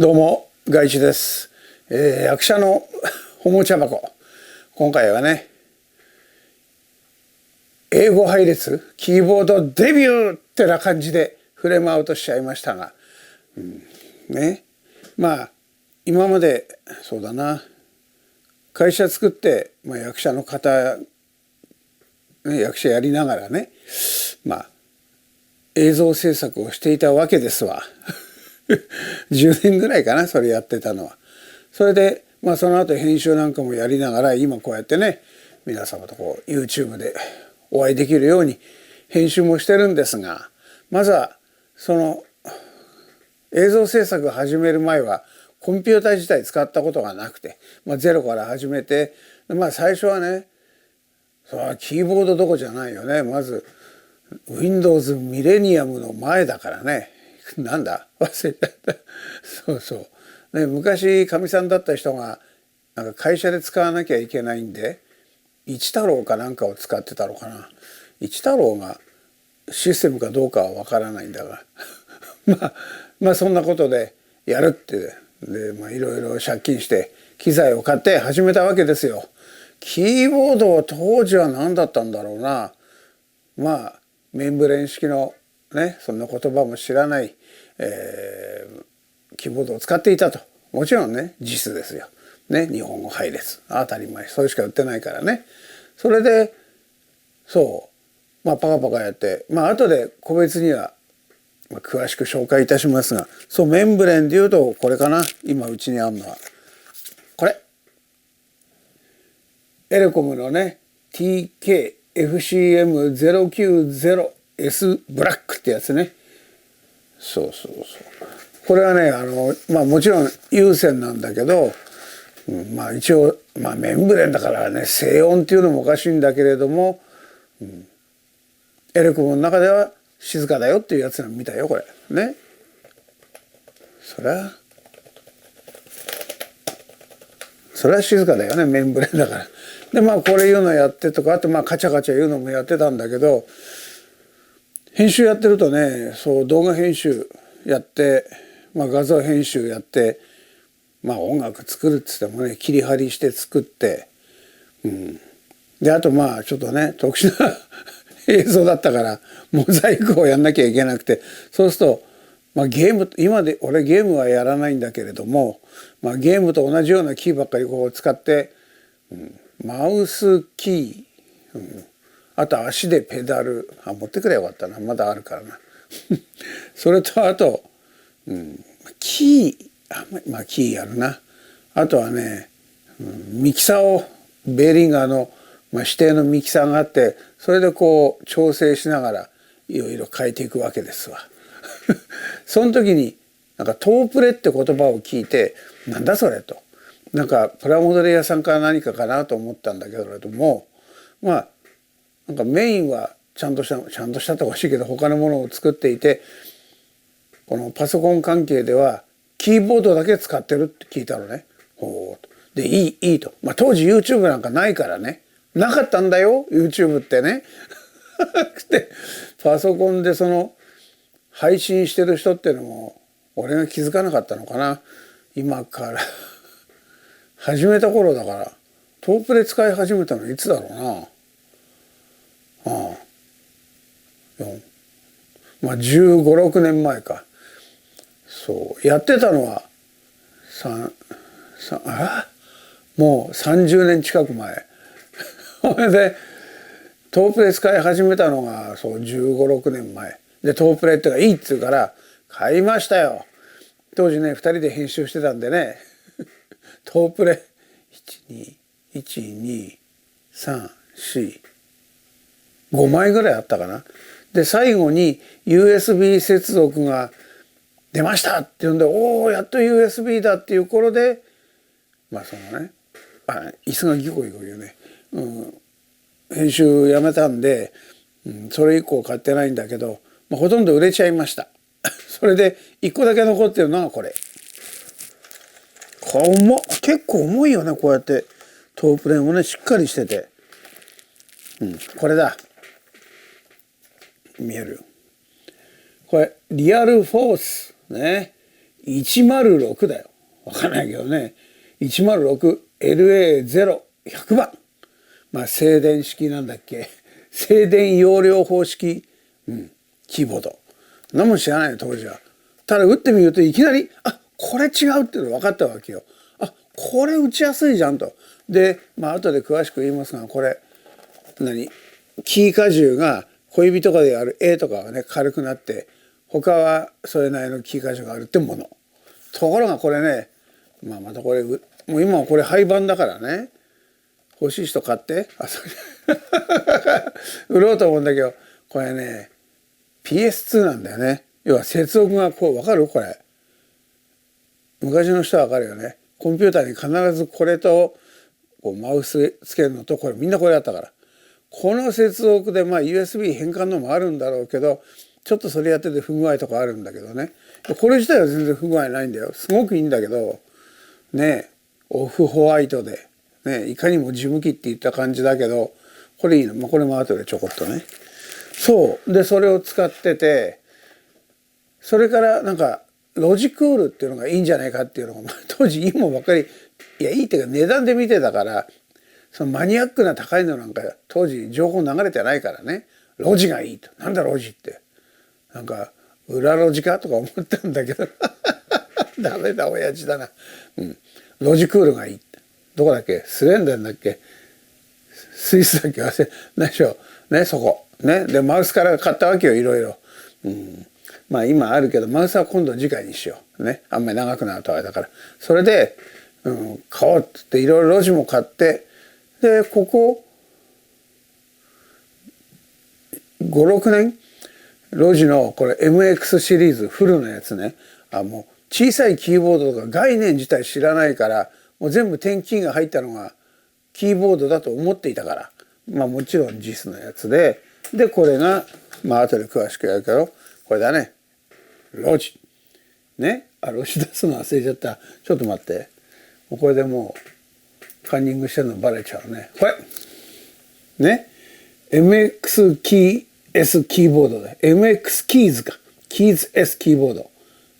どうも外一です、役者のおもちゃ箱。今回はね、英語配列キーボードデビューってな感じでフレームアウトしちゃいましたが、ね、まあ今までそうだな、会社作って、役者の方、ね、役者やりながらね、映像制作をしていたわけですわ。10年ぐらいかな、それやってたのは。それでその後編集なんかもやりながら、今こうやってね、皆様とこう YouTube でお会いできるように編集もしてるんですが、まずはその映像制作を始める前はコンピューター自体使ったことがなくて、ゼロから始めて、最初はね、キーボードどこじゃないよね。まず Windows ミレニアムの前だからね。なんだ忘れちゃった。そうそう、ね、昔かみさんだった人がなんか会社で使わなきゃいけないんで、一太郎かなんかを使ってたのかな。一太郎がシステムかどうかはわからないんだがそんなことでやるってで、いろいろ借金して機材を買って始めたわけですよ。キーボードは当時は何だったんだろうな。メンブレン式のね、そんな言葉も知らない、キーボードを使っていたと。もちろんね、JISですよ。ね、日本語配列。当たり前。それしか売ってないからね。それで、パカパカやって、後で個別には詳しく紹介いたしますが、メンブレンでいうとこれかな。今うちにあるのは。これ。エレコムのね、TK-FCM090S ブラックってやつね。これはね、もちろん有線なんだけど、一応メンブレンだからね、静音っていうのもおかしいんだけれども、エレコムの中では静かだよっていうやつが見たよ、これね。それは静かだよね、メンブレンだから。でこれいうのやってとか、あとカチャカチャいうのもやってたんだけど、編集やってるとね、動画編集やって、画像編集やって、音楽作るっつってもね、切り張りして作って、であとちょっとね、特殊な映像だったからモザイクをやんなきゃいけなくて、そうするとゲーム、今で俺ゲームはやらないんだけれども、ゲームと同じようなキーばっかりこう使って、マウスキー、あと足でペダル、持ってくればよかったな、まだあるからなそれとあと、キーキーやるな。あとはね、ミキサーをベーリンガーの、指定のミキサーがあって、それでこう調整しながらいろいろ変えていくわけですわその時にトープレって言葉を聞いて、なんだそれと、プラモデル屋さんから何かかなと思ったんだけども、メインはちゃんとしたってほしいけど他のものを作っていて、このパソコン関係ではキーボードだけ使ってるって聞いたのね。でいいと、当時 YouTube なんかないからね、なかったんだよ YouTube ってねでパソコンで配信してる人っていうのも俺が気づかなかったのかな。今から始めた頃だから、トープレ使い始めたのいつだろうな。15、16年前か。やってたのはもう30年近く前それでトープレ使い始めたのが15、16年前で、トープレってがいいっつうから買いましたよ。当時ね、2人で編集してたんでねトープレ5枚ぐらいあったかな。で最後に USB 接続が出ましたって言うんで、おおやっと USB だっていう頃で、椅子がギコギコ言うね、編集やめたんで、それ以降買ってないんだけど、ほとんど売れちゃいましたそれで1個だけ残ってるのがこれ。結構重いよね、こうやってトープレもねしっかりしてて、これだ。見える？これリアルフォースね、106だよ。わかんないけどね。106LA0100 番。まあ静電式なんだっけ。静電容量方式、キーボード。何も知らないよ当時は。ただ打ってみるといきなりこれ違うっていうの分かったわけよ。これ打ちやすいじゃんと。で後で詳しく言いますが、これキー荷重が小指とかでやる A とかはね軽くなって、他はそれなりのキー荷重があるってもの。ところがこれね、またこれもう今はこれ廃盤だからね、欲しい人買って売ろうと思うんだけど、これね PS2 なんだよね。要は接続がこう分かる？これ昔の人は分かるよね。コンピューターに必ずこれとこうマウスつけるのと、これみんなこれだったから、この接続でUSB 変換のもあるんだろうけど、ちょっとそれやってて不具合とかあるんだけどね。これ自体は全然不具合ないんだよ。すごくいいんだけどね、オフホワイトでね、いかにも事務機っていった感じだけど、これいいの。これも後でちょこっとね。そうでそれを使ってて、それからロジクールっていうのがいいんじゃないかっていうのが、当時今ばっかりいいっていうか値段で見てたから、そのマニアックな高いのなんか当時情報流れてないからね。ロジがいいと。なんだロジって、裏ロジかとか思ったんだけどダメだ親父だな。ロジクールがいいって。どこだっけ、スウェーデンだっけ、スイスだっけ、忘れないでしょね、そこね。でマウスから買ったわけよ、いろいろ。今あるけど、マウスは今度次回にしようね。あんまり長くなるとあれだから。それで、買おうっつっていろいろロジも買って、でここ5、6年ロジのこれ MX シリーズフルのやつね。もう小さいキーボードとか概念自体知らないから、もう全部点キーが入ったのがキーボードだと思っていたから、もちろん JIS のやつで、これが後で詳しくやるけど、これだね、ロジね。ロジ出すの忘れちゃった。ちょっと待って、これでもうカンニングしてるのバレちゃうね。これね、 MX キー S キーボードで MX キーズか、キーズ S キーボード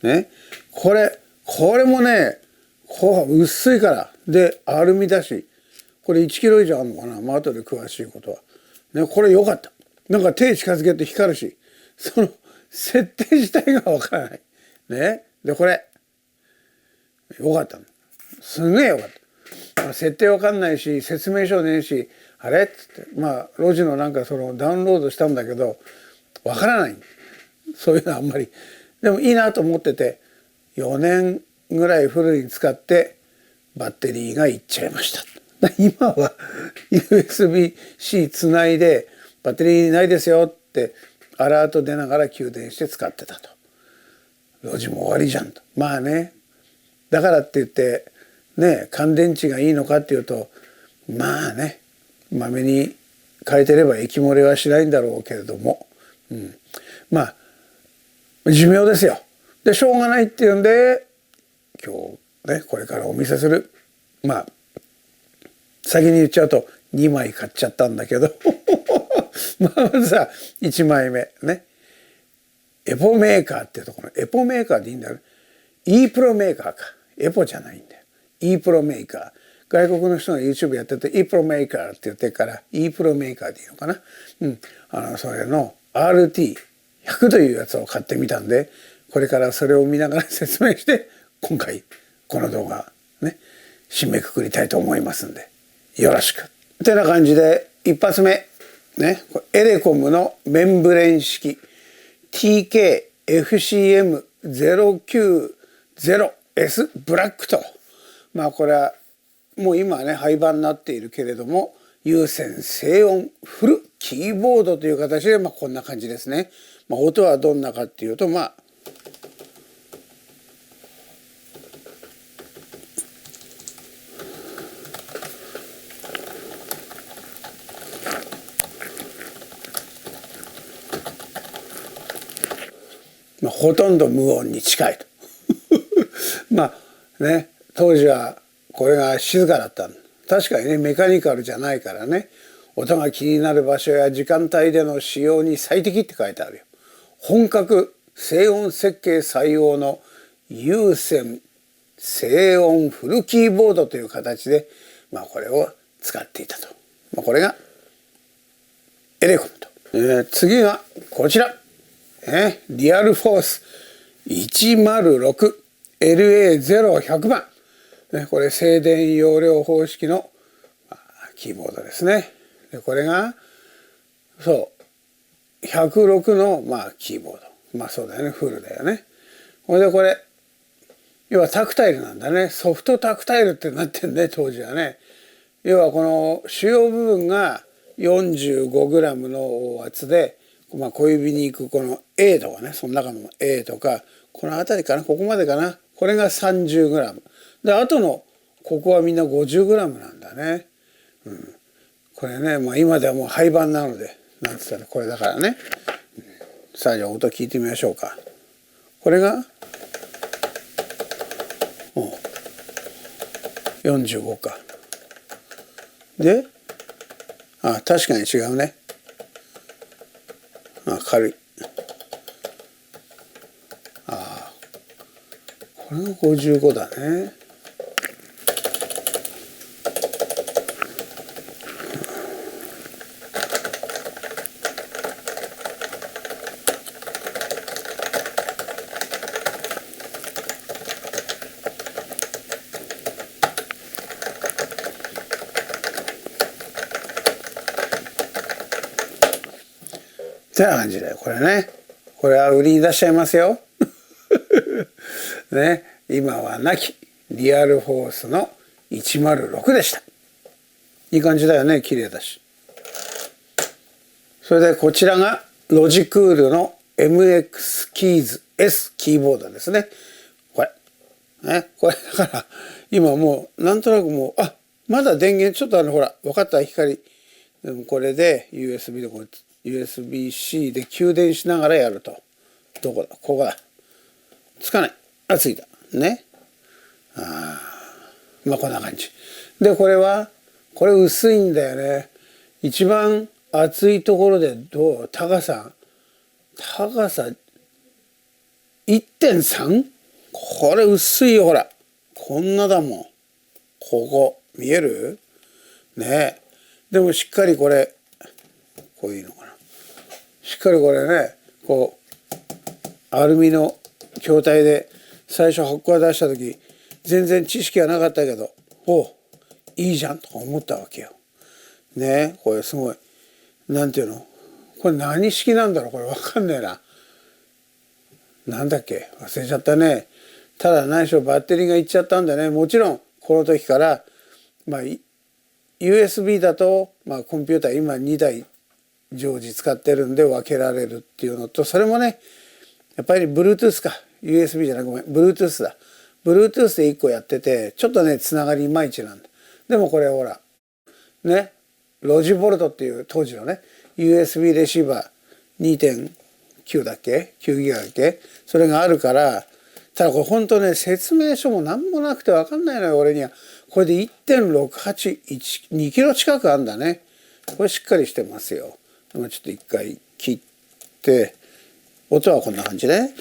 ね。これもね、薄いからでアルミだし、これ1キロ以上あるのかな。後で詳しいことはね。これ良かった。手近づけて光るし、その設定自体がわからないね。でこれ良かったの、すげえ良かった。設定わかんないし説明書ねえし、あれっつってロジのそのダウンロードしたんだけどわからない。そういうのあんまり。でもいいなと思ってて、4年ぐらいフルに使ってバッテリーがいっちゃいました。今は USB-C つないでバッテリーないですよってアラート出ながら給電して使ってたと。ロジも終わりじゃんと。だからって言ってね、乾電池がいいのかっていうと、まめに変えてれば液漏れはしないんだろうけれども、寿命ですよ。でしょうがないっていうんで今日ね、これからお見せする、先に言っちゃうと2枚買っちゃったんだけどまずさ1枚目ね、エポメーカーっていうところ、エポメーカーでいいんだよね。 E プロメーカーか、エポじゃないんだよ。 E プロメーカー、外国の人が YouTube やってて E プロメーカーって言ってるから E プロメーカーでいいのかな。それの RT100 というやつを買ってみたんで、これからそれを見ながら説明して今回この動画ね締めくくりたいと思いますんでよろしく。ってな感じで一発目ね、エレコムのメンブレン式 TK-FCM090S ブラックと、これはもう今はね廃盤になっているけれども、有線静音フルキーボードという形でこんな感じですね。音はどんなかっていうとほとんど無音に近いと当時はこれが静かだった。確かにね、メカニカルじゃないからね、音が気になる場所や時間帯での使用に最適って書いてあるよ。本格静音設計採用の有線静音フルキーボードという形で、これを使っていたと。これがエレコムと。次がこちら。リアルフォース 106LA0100 番。これ静電容量方式のキーボードですね。でこれがそう106のキーボード。そうだよね、フルだよね。これ要はタクタイルなんだね。ソフトタクタイルってなってんね、当時はね。要はこの主要部分が 45g の大圧で、小指に行くこの A とかね、その中の A とかこの辺りかな、ここまでかな、これが 30g で、あとのここはみんな 50g なんだね。これね、今ではもう廃盤なのでなんつったらこれだからね。さあじゃあ音聞いてみましょうか。これが45か。で確かに違うね。軽い。これが55だね。ってな感じだよこれね。これは売りに出しちゃいますよ。ね、今はなきリアルフォースの106でした。いい感じだよね、綺麗だし。それでこちらがロジクールの MX キーズ S キーボードですね。これだから今もうなんとなくもうまだ電源ちょっとほら分かった、光。でもこれで USB でUSB-C で給電しながらやると。どこだ、ここだ。つかない。ついたね。こんな感じで、これ薄いんだよね。一番厚いところで高さ 1.3？ これ薄いよ、ほらこんなだもん。ここ見えるね。でもしっかりこれこういうのかな、しっかりこれね、アルミの筐体で最初発酵出した時全然知識はなかったけど、いいじゃんとか思ったわけよ。ね、これすごい。なんていうの、これ何式なんだろう、これわかんねえな。なんだっけ、忘れちゃったね。ただ何しろバッテリーがいっちゃったんでね。もちろんこの時からUSB だとコンピューター今2台常時使ってるんで分けられるっていうのと、それもねやっぱり Bluetooth か USB じゃない、ごめん Bluetooth だ。Bluetooth で1個やっててちょっとねつながりいまいちなんだ。でもこれほらね、ロジボルトっていう当時のね USB レシーバー 2.9 だっけ、9ギガだっけ、それがあるから。ただこれほんとね、説明書も何もなくて分かんないのよ俺には。これで 1.682 キロ近くあるんだね。これしっかりしてますよ。ちょっと一回切って音はこんな感じね。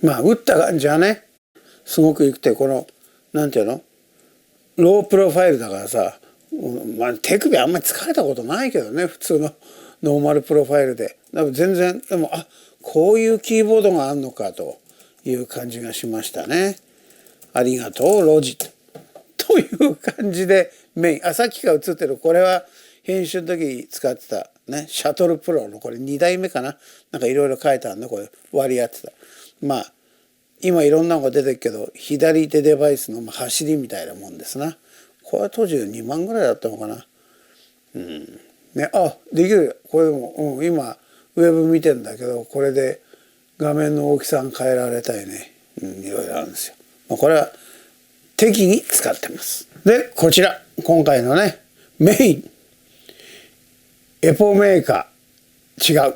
打った感じはねすごく良くて、このなんていうの、ロープロファイルだからさ、手首あんまり疲れたことないけどね、普通のノーマルプロファイルで。だから全然、でもこういうキーボードがあるのかという感じがしましたね。ありがとうロジという感じでメイン。さっきから映ってるこれは編集の時使ってたね、シャトルプロのこれ2代目かな。なんかいろいろ書いてあるの、これ割り当てた。今いろんなのが出てるけど左手デバイスの走りみたいなもんですな。これは当時2万ぐらいだったのかな。ね、できる。これでも、今ウェブ見てんだけどこれで画面の大きさが変えられたりね、いろいろあるんですよ。これは適宜使ってます。でこちら今回のねメインエポメーカー、違う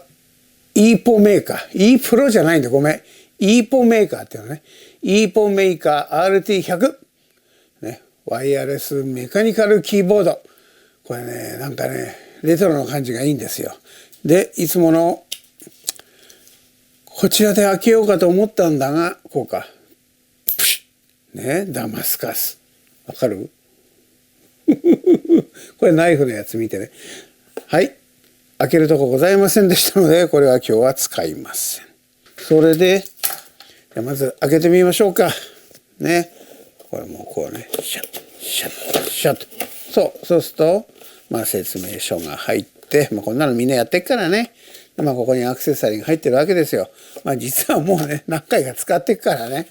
E ポメーカー、 E プロじゃないんだ、ごめん。イーポメーカーっていうのね、イーポメーカー RT100、ね、ワイヤレスメカニカルキーボード。これね、なんかね、レトロの感じがいいんですよ。で、いつものこちらで開けようかと思ったんだが、こうか。プシュッね、ダマスカス。わかるこれナイフのやつ見てね。はい。開けるとこございませんでしたので、これは今日は使いません。それで、まず開けてみましょうか。ね。これもうこうね、シャッ、シャッ、シャッと。そうすると、まあ説明書が入って、まあこんなのみんなやってっからね。まあここにアクセサリーが入ってるわけですよ。まあ実はもうね、何回か使ってっからね。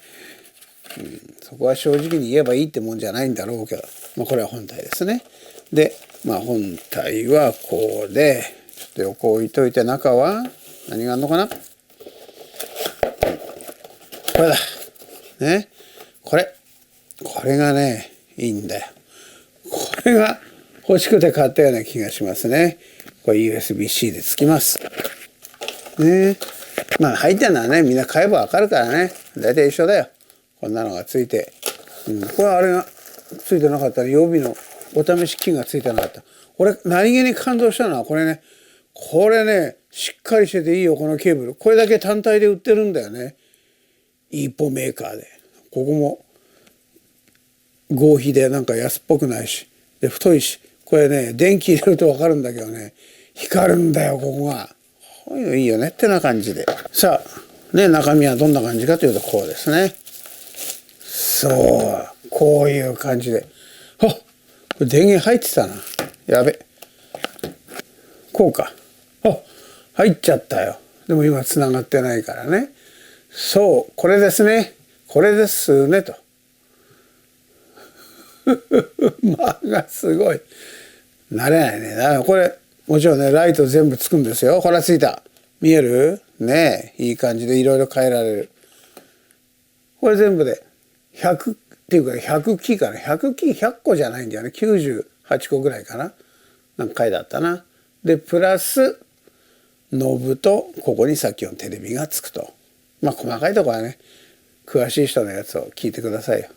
そこは正直に言えばいいってもんじゃないんだろうけど、まあこれは本体ですね。で、まあ本体はこうで、ちょっと横置いといて、中は何があるのかな。これだ。ね。これがね、いいんだよ。これが欲しくて買ったような気がしますね。これ USB-C でつきます。ね。まあ入ってるのはね、みんな買えばわかるからね。大体一緒だよ。こんなのがついて。これあれがついてなかったら、予備のお試し機がついてなかった。俺、何気に感動したのはこれね。これね、しっかりしてていいよ、このケーブル。これだけ単体で売ってるんだよね。イーポメーカーで。ここも合皮でなんか安っぽくないし。で、太いし。これね、電気入れるとわかるんだけどね、光るんだよ、ここが。こういうのいいよねってな感じで。さあ、ね、中身はどんな感じかというとこうですね。そう、こういう感じで。あ、これ電源入ってたな。やべ。こうか。あ、入っちゃったよ。でも今繋がってないからね。そう、これですね。これですね、と。間がすごい。慣れないね。だからこれ、もちろんね、ライト全部つくんですよ。ほら、ついた。見えるねえ、いい感じでいろいろ変えられる。これ全部で100っていうか100キーかな。100キー100個じゃないんだよね。98個ぐらいかな。なんか書いてあったな。で、プラス、ノブと、ここにさっきのテレビがつくと。まあ、細かいところはね、詳しい人のやつを聞いてくださいよ。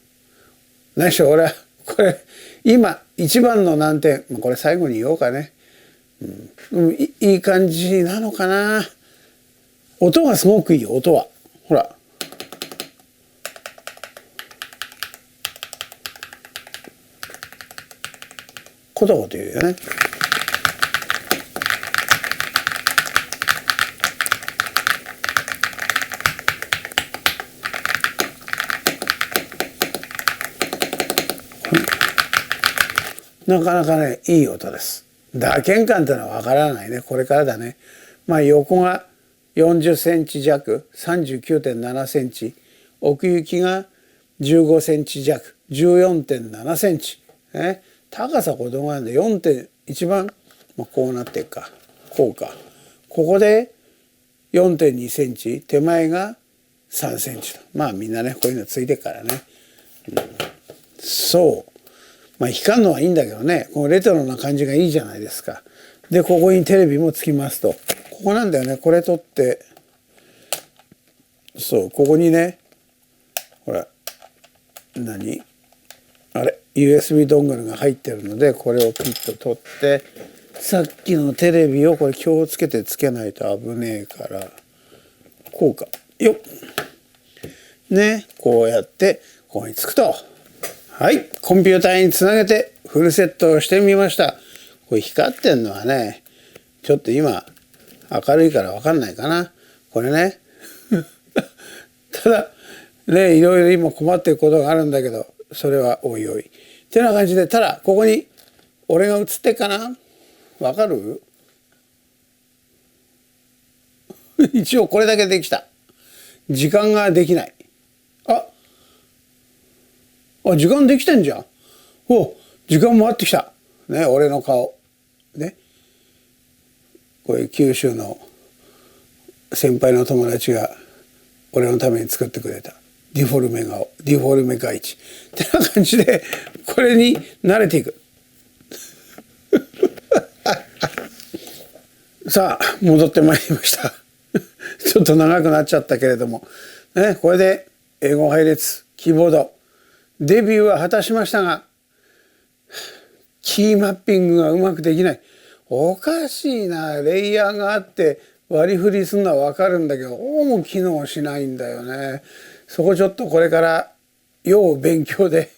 何しろ俺は、これ、今、一番の難点、これ最後に言おうかね。いい感じなのかな。音がすごくいいよ、音は。ほら。コトコト言うよね。なかなかね、いい音です。打鍵感ってのはわからないね。これからだね。まあ横が40センチ弱、39.7センチ。奥行きが15センチ弱、14.7センチ。ね、高さこれどのぐらいなんで4点、一番、まあ、こうなってるか。こうか。ここで4.2センチ。手前が3センチと。まあみんなね、こういうのついてるからね。そう。まあ光るのはいいんだけどね、このレトロな感じがいいじゃないですか。で、ここにテレビもつきますと。ここなんだよね。これ取って、そう、ここにね、ほら、あれ USB ドングルが入ってるので、これをピッと取って、さっきのテレビをこれ気をつけてつけないと危ねえから、こうか。よっ。ね、こうやって、ここにつくと。はい、コンピューターにつなげてフルセットをしてみました。これ光ってんのはね、ちょっと今明るいから分かんないかな。これね。ただね、いろいろ今困っていることがあるんだけど、それはおいおい。ってな感じで、ただここに俺が映ってっかな。分かる？一応これだけできた。時間ができない。時間できてんじゃん。時間回ってきた。ね、俺の顔。ね。これ九州の先輩の友達が俺のために作ってくれた。ディフォルメ顔。ディフォルメ外地。ってな感じで、これに慣れていく。さあ、戻ってまいりました。ちょっと長くなっちゃったけれども。ね、これで英語配列キーボードデビューは果たしましたが、キーマッピングがうまくできない。おかしいな。レイヤーがあって割り振りするのは分かるんだけど、どうも機能しないんだよね。そこちょっとこれから要勉強で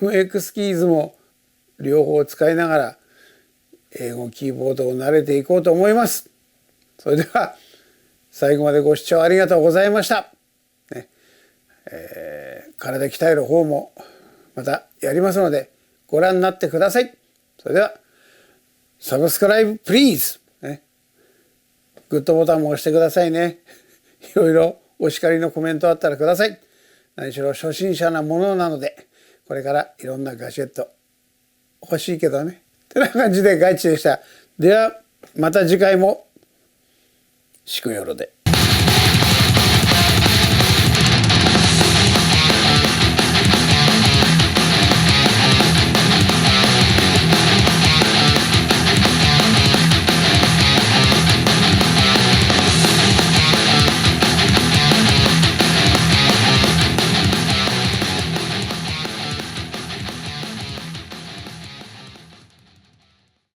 MX キーズも両方使いながら英語キーボードを慣れていこうと思います。それでは最後までご視聴ありがとうございました。ね、体鍛える方もまたやりますのでご覧になってください。それではサブスクライブプリーズ、ね、グッドボタンも押してくださいね。いろいろお叱りのコメントあったらください。何しろ初心者なものなのでこれからいろんなガジェット欲しいけどね。てな感じでガイチでした。ではまた次回もしくよろで。